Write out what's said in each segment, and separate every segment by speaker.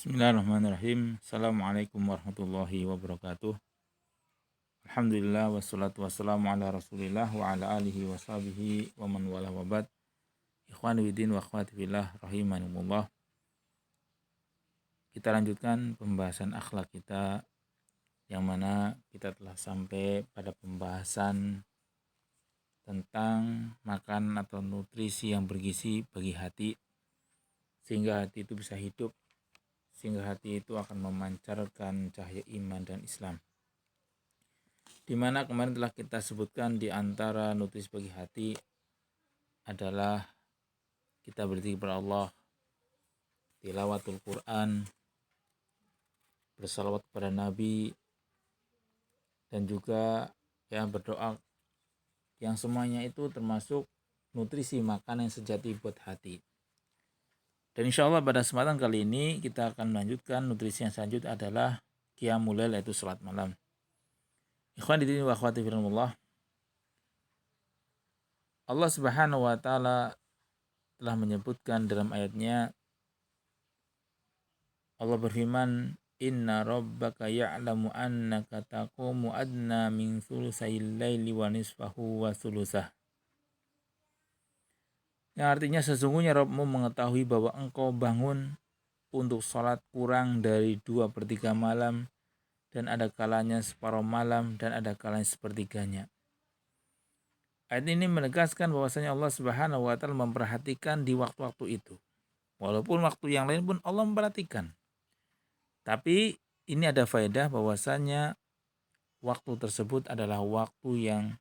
Speaker 1: Bismillahirrahmanirrahim. Assalamualaikum warahmatullahi wabarakatuh. Alhamdulillah wassalatu wassalamu ala rasulillah wa ala alihi wa sahbihi wa man wala wabad. Ikhwan widin wa akhwati fillah rahimanumullah. Kita lanjutkan pembahasan akhlak kita, yang mana kita telah sampai pada pembahasan tentang makan atau nutrisi yang bergizi bagi hati, sehingga hati itu bisa hidup, sehingga hati itu akan memancarkan cahaya iman dan Islam. Di mana kemarin telah kita sebutkan di antara nutrisi bagi hati adalah kita berzikir kepada Allah, tilawatul Quran, bersalawat kepada Nabi, dan juga berdoa, yang semuanya itu termasuk nutrisi makanan yang sejati buat hati. Dan insya Allah pada kesempatan kali ini kita akan melanjutkan nutrisi yang selanjutnya adalah qiyamul lail, yaitu salat malam. Ikhwan fillah wa akhwati fillah, Allah Subhanahu wa taala telah menyebutkan dalam ayatnya, Allah berfirman, inna rabbaka ya'lamu annaka taqumu adna min thulutsayil laili wa nisfahu wa thulusah. Yang artinya sesungguhnya Rabbmu mengetahui bahwa engkau bangun untuk sholat kurang dari 2/3 malam, dan ada kalanya separuh malam, dan ada kalanya sepertiganya. Ayat ini menegaskan bahwasanya Allah Subhanahu wa taala memperhatikan di waktu-waktu itu. Walaupun waktu yang lain pun Allah memperhatikan. Tapi ini ada faedah bahwasanya waktu tersebut adalah waktu yang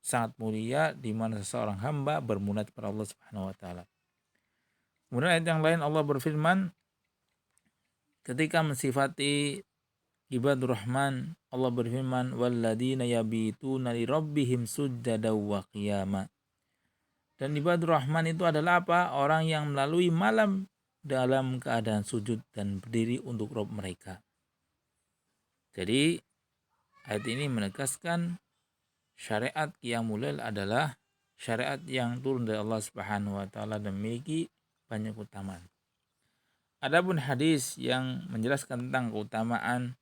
Speaker 1: sangat mulia, di mana seseorang hamba bermunajat kepada Allah Subhanahu wa taala. Kemudian ayat yang lain Allah berfirman ketika mensifati ibadur rahman, Allah berfirman, walladzina yabituna li rabbihim sujjada wa qiyama. Dan ibadur rahman itu adalah apa? Orang yang melalui malam dalam keadaan sujud dan berdiri untuk Rabb mereka. Jadi ayat ini menegaskan syariat qiyamul lail adalah syariat yang turun dari Allah Subhanahu wa taala dan memiliki banyak keutamaan. Adapun hadis yang menjelaskan tentang keutamaan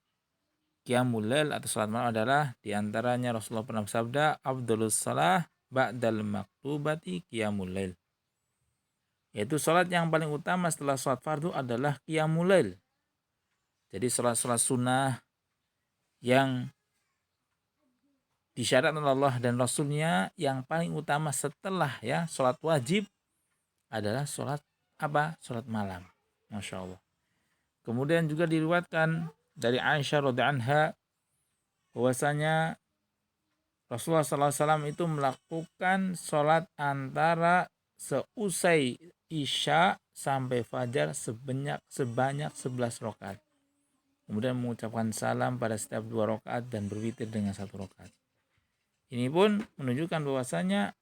Speaker 1: qiyamul lail atau salat malam adalah diantaranya Rasulullah pernah bersabda, afdhalus shalah ba'dal maktubati qiyamul lail. Yaitu salat yang paling utama setelah salat fardu adalah qiyamul lail. Jadi salat-salat sunnah yang disyariatkan oleh Allah dan Rasulnya, yang paling utama setelah salat wajib adalah salat apa? Salat malam. Masya Allah. Kemudian juga diriwayatkan dari Aisyah radhiyallahu anha bahwasanya Rasulullah SAW itu melakukan sholat antara seusai isya sampai fajar sebanyak 11 rakaat. Kemudian mengucapkan salam pada setiap 2 rakaat dan berwitir dengan 1 rakaat. Ini pun menunjukkan bahwasanya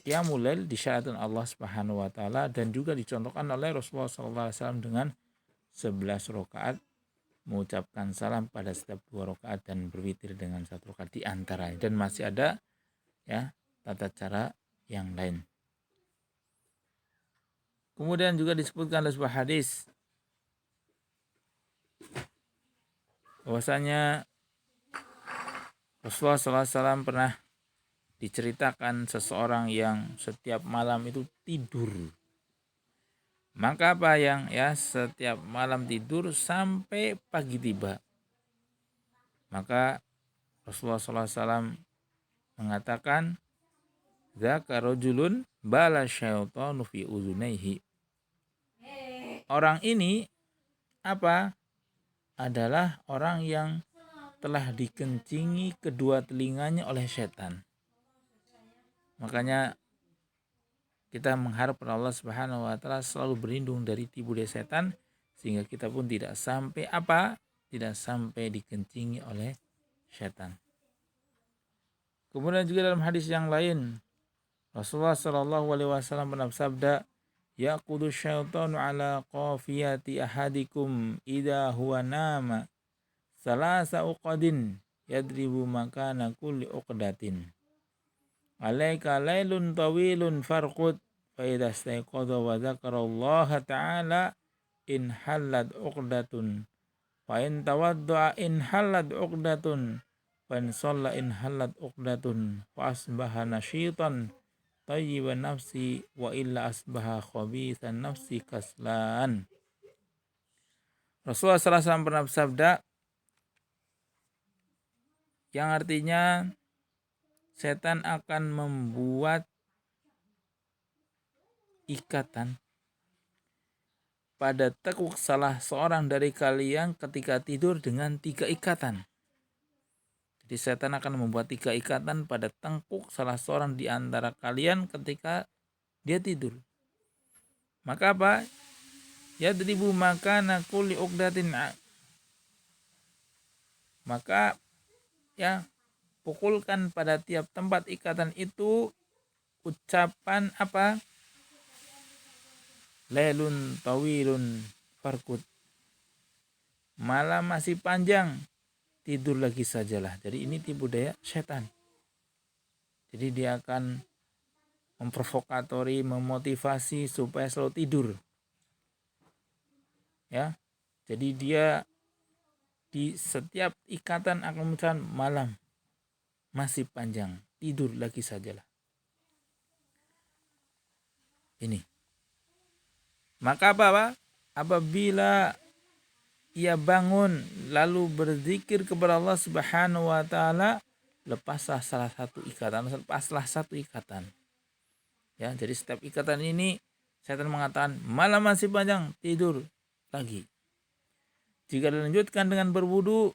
Speaker 1: qiyamul lail disyariatkan Allah Subhanahu wa taala dan juga dicontohkan oleh Rasulullah SAW dengan 11 rakaat, mengucapkan salam pada setiap 2 rakaat dan berwitir dengan 1 rakaat di antaranya. Dan masih ada tata cara yang lain. Kemudian juga disebutkan dalam sebuah hadis bahwasanya Rasulullah SAW pernah diceritakan seseorang yang setiap malam itu tidur. Maka apa yang setiap malam tidur sampai pagi tiba. Maka Rasulullah SAW mengatakan, dzaka rajulun bala syaitanu fi uzunaihi. Orang ini adalah orang yang telah dikencingi kedua telinganya oleh setan. Makanya kita mengharap pada Allah Subhanahu wa taala selalu berlindung dari tipu daya setan, sehingga kita pun tidak sampai dikencingi oleh setan. Kemudian juga dalam hadis yang lain Rasulullah Shallallahu alaihi wasallam pernah bersabda, yaqudu syaitanu ala qafiyati ahadikum idza huwa nama salasa uqadin yadribu makana kulli uqdatin. Alaika lailun tawilun farqud fa idza istayqadha wa dzakarallaha ta'ala in halad uqdatun wa in tawaddu'a in halad uqdatun wa in shalla in halad uqdatun wa asbaha nasyitan thayyiban nafsi wa illa asbaha khabithan nafsi kaslan. Rasulullah SAW pernah bersabda yang artinya setan akan membuat ikatan pada tekuk salah seorang dari kalian ketika tidur dengan 3 ikatan. Jadi setan akan membuat 3 ikatan pada tengkuk salah seorang di antara kalian ketika dia tidur. Maka apa? Yadribu makana kulli uqdatin. Maka ya, pukulkan pada tiap tempat ikatan itu ucapan apa? Lailun tawilun farkut. Malam masih panjang, tidur lagi sajalah. Jadi ini tipu daya setan. Jadi dia akan memprovokatori, memotivasi supaya selalu tidur. Ya. Jadi dia di setiap ikatan akan mengucapkan malam masih panjang, tidur lagi sajalah. Ini. Maka apa? Apabila ia bangun lalu berzikir kepada Allah Subhanahu wa taala, lepaslah satu ikatan. Ya, jadi setiap ikatan ini setan mengatakan malam masih panjang, tidur lagi. Jika dilanjutkan dengan berwudu,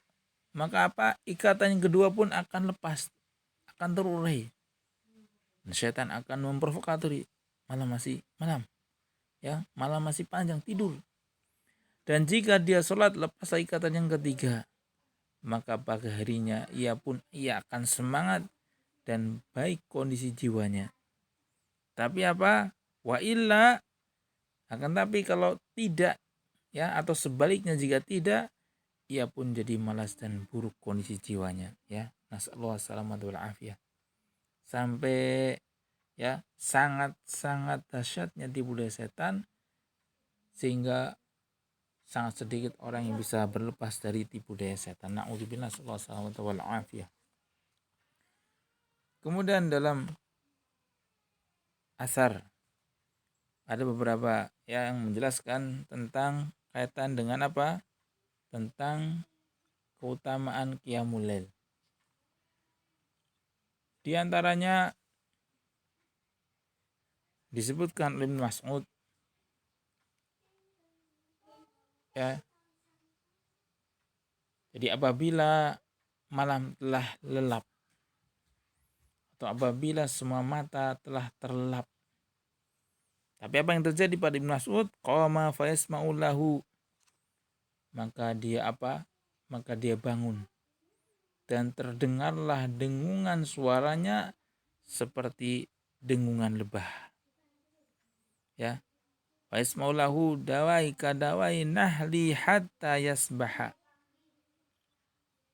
Speaker 1: maka apa? Ikatan yang kedua pun akan lepas, akan terurai. Dan setan akan memprovokatori, malam. Ya, malam masih panjang, tidur. Dan jika dia sholat, lepaslah ikatan yang ketiga. Maka pagi harinya ia akan semangat dan baik kondisi jiwanya. Tapi apa? Wa illa, akan tapi kalau tidak, ya, atau sebaliknya jika tidak, ia pun jadi malas dan buruk kondisi jiwanya. Ya, nasallahu salamatu wal afiyah. Sampai ya sangat dahsyatnya tipu daya setan sehingga sangat sedikit orang yang bisa berlepas dari tipu daya setan. Na'udzubillah, nasallahu salamatu wal afiyah. Kemudian dalam asar ada beberapa yang menjelaskan tentang kaitan dengan apa? Tentang keutamaan qiyamul lail. Di antaranya disebutkan oleh Ibnu Mas'ud, ya. Jadi apabila malam telah lelap atau apabila semua mata telah terlelap. Tapi apa yang terjadi pada Ibnu Mas'ud? Qama fa yasma'u lahu. Maka dia apa? Maka dia bangun. Dan terdengarlah dengungan suaranya seperti dengungan lebah. Ya. Fa yasma'u lahu dawai kadawai nahli hatta yasbaha.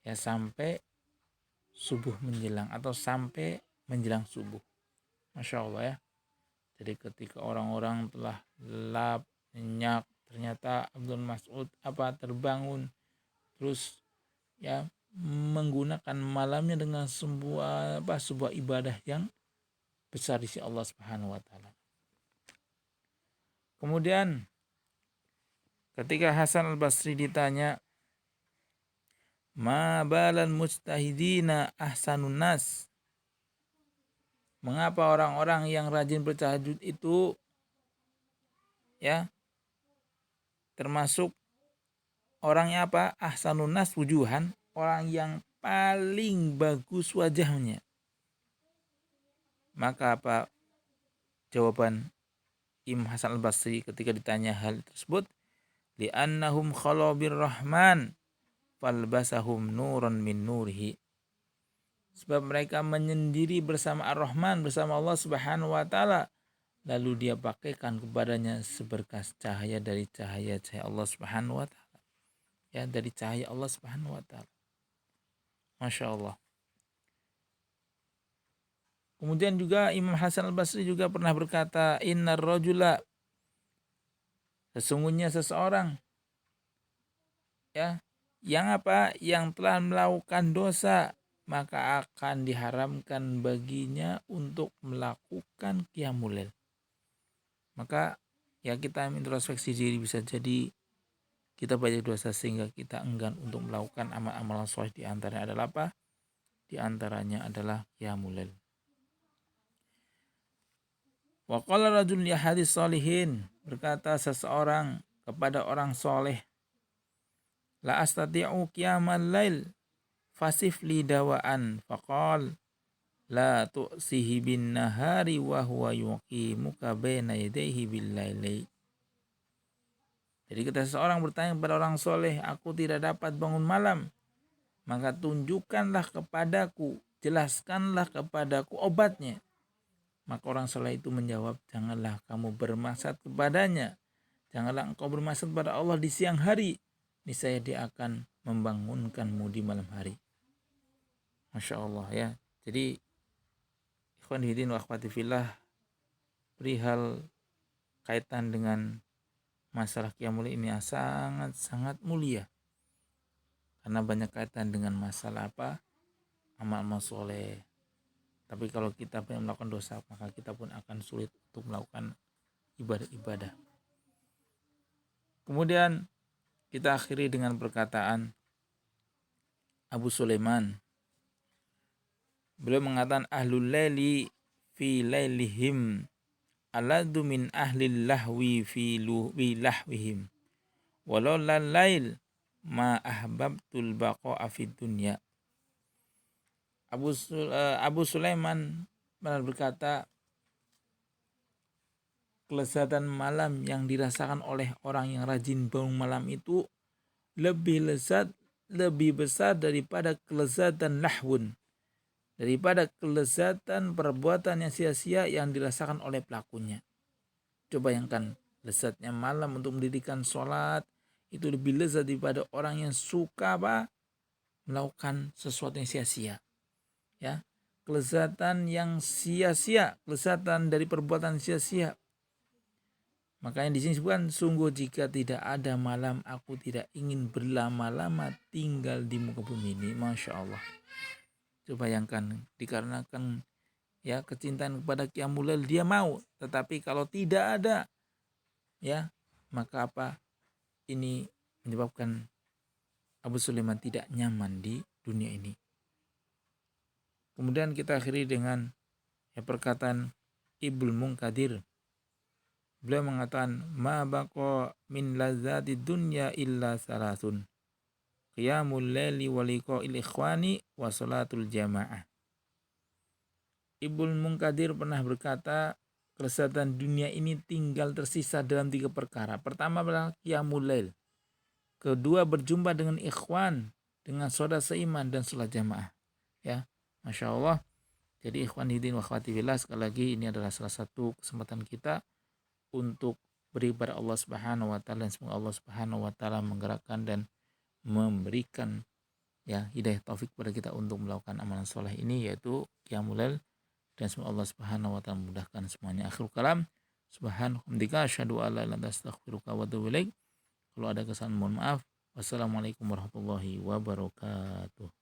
Speaker 1: Ya, sampai subuh menjelang atau sampai menjelang subuh. Masya Allah ya. Jadi ketika orang-orang telah lelap, nyenyak, ternyata Abdul Mas'ud terbangun, terus ya menggunakan malamnya dengan sebuah ibadah yang besar di sisi Allah Subhanahu wa taala. Kemudian ketika Hasan Al-Basri ditanya, ma balan mujtahidina ahsanun nas, mengapa orang-orang yang rajin bertahajud itu ya termasuk orangnya apa? Ahsanun nas wujuhan, orang yang paling bagus wajahnya. Maka apa jawaban Imam Hasan Al-Basri ketika ditanya hal tersebut? Li'annahum khalau birrahman falbasahum nuran min nurihi. Sebab mereka menyendiri bersama Ar-Rahman, bersama Allah Subhanahu wa taala, lalu dia pakaikan kepadanya seberkas cahaya dari cahaya-cahaya Allah Subhanahu wa taala. Ya, dari cahaya Allah Subhanahu wa taala. Masya Allah. Kemudian juga Imam Hasan Al-Basri juga pernah berkata, innar rajula Sesungguhnya seseorang ya yang telah melakukan dosa, maka akan diharamkan baginya untuk melakukan qiyamul lail. Maka ya kita introspeksi diri, bisa jadi kita banyak dosa sehingga kita enggan untuk melakukan amal-amal soleh. Di antaranya adalah apa? Di antaranya adalah qiyamul lail. Wa qala rajul li hadis salihin, berkata seseorang kepada orang soleh, la astati'u qiyamal lail fasif li dawaan, faqal la tu'sihi bin nahari wa huwa yuqimuka baina yadayhi bil laili. Jadi ketika seseorang bertanya kepada orang soleh, aku tidak dapat bangun malam, maka tunjukkanlah kepadaku, jelaskanlah kepadaku obatnya. Maka orang soleh itu menjawab, janganlah kamu bermaksud kepadanya, janganlah engkau bermaksud pada Allah di siang hari, niscaya dia akan membangunkanmu di malam hari. Masya Allah ya. Jadi ikhwan fillah wa akhwati fillah, perihal kaitan dengan masalah qiyamul lail ini sangat mulia, karena banyak kaitan dengan masalah apa? Amal-amal soleh. Tapi kalau kita banyak melakukan dosa, maka kita pun akan sulit untuk melakukan ibadah-ibadah. Kemudian kita akhiri dengan perkataan Abu Sulaiman. Beliau mengatakan, ahlul laili fi lailihim aladu min ahlil lahwi fi lahwihim walau lail ma ahbabtul baqa'a fid dunya. Abu Sulaiman berkata, kelezatan malam yang dirasakan oleh orang yang rajin bangun malam itu lebih lezat, lebih besar daripada kelezatan lahwun, daripada kelezatan perbuatan yang sia-sia yang dirasakan oleh pelakunya. Coba bayangkan, lezatnya malam untuk mendirikan sholat itu lebih lezat daripada orang yang suka melakukan sesuatu yang sia-sia. Ya, kelezatan yang sia-sia, kelezatan dari perbuatan sia-sia. Makanya di sini disebutkan, sungguh jika tidak ada malam, aku tidak ingin berlama-lama tinggal di muka bumi ini. Masya Allah. Coba bayangkan, dikarenakan ya kecintaan kepada qiyamul lail dia mau, tetapi kalau tidak ada ya, maka apa? Ini menyebabkan Abu Sulaiman tidak nyaman di dunia ini. Kemudian kita akhiri dengan perkataan Ibnu Munkadir. Beliau mengatakan, ma baqa min lazati dunya illa salasun, qiyamul laili wa liqa'il ikhwani wa salatul jamaah. Ibnu Munkadir pernah berkata, kelezatan dunia ini tinggal tersisa dalam 3 perkara. Pertama adalah qiyamul lail. Kedua, berjumpa dengan ikhwan, dengan saudara seiman dan salat jamaah. Ya, Masya Allah. Jadi ikhwan hidin wa akhwati fillah, sekali lagi ini adalah salah satu kesempatan kita untuk beribadah Allah Subhanahu wa taala, dan semoga Allah Subhanahu wa taala menggerakkan dan memberikan ya hidayah taufik kepada kita untuk melakukan amalan soleh ini, yaitu qiyamul lail, dan semoga Allah Subhanahu wa taala memudahkan semuanya. Akhirul kalam, subhanallah, asyhadu an la ilaha illa anta, astaghfiruka wa atubu ilaik. Kalau ada kesalahan mohon maaf. Wassalamualaikum warahmatullahi wabarakatuh.